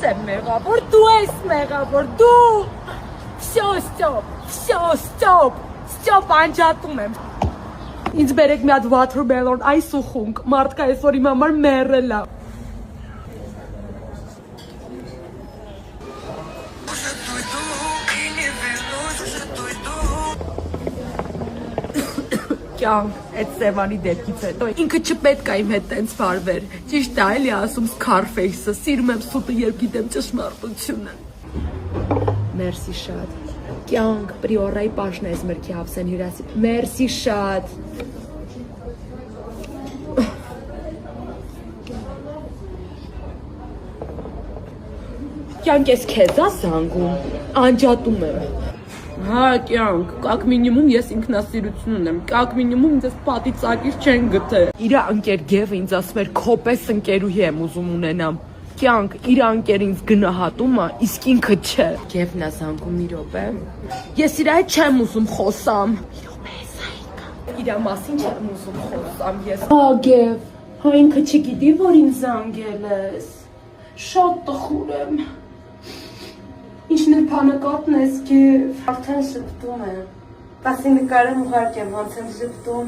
եմ մեղավոր, դու ես մեղավոր, դու։ Всё, stop, անջատում եմ։ Ինձ բերեք մի հատ watermelon, այս ուխունք, մարդկա այսօր իմ համար մեռել է։ Կյանք, այդ Սևանի դեպքից հետո ինքը չպետք է իմ հետ տենց վարվեր, ճիշտ է էլի ասում Scarface-ը, սիրում եմ սուտը, երբ գիտեմ ճշմարտությունը։ Մերսի շատ, կյանք, պրիորայի պաշն ես մրքի հավսեն հյուրասի, մերսի շատ։ Կյանք ես քեզ ա զանգում, անջատում եմ։ Հա, կյանք, կակ մինիմում ես ինքնասիրություն ունեմ, կակ մինիմում ինձ պատի ծակիր չեն գտե։ Իրա ընկեր Գևը ինձ ասում էր քոպես ընկերուհի եմ ուզում ունենամ։ Կյանք, իրա ընկեր ինձ գնահատում ա, իսկ ինքը չէ։ Գևն ա զանգում մի րոպե։ Ես իրա հետ չեմ ուզում խոսամ։ Մի րոպե, սայիկա։ Իրա մասին չեմ ուզում խոսամ ես։ Հա, Գև, հա ինքը չգիտի, որ ինձ զանգել ես։ Շատ տխուր եմ։ Ինչ նրբանակատն ես, Գև։ Արդեն շպտում եմ։ 10 նկարեմ ուղարկեմ, ոնց եմ շպտում։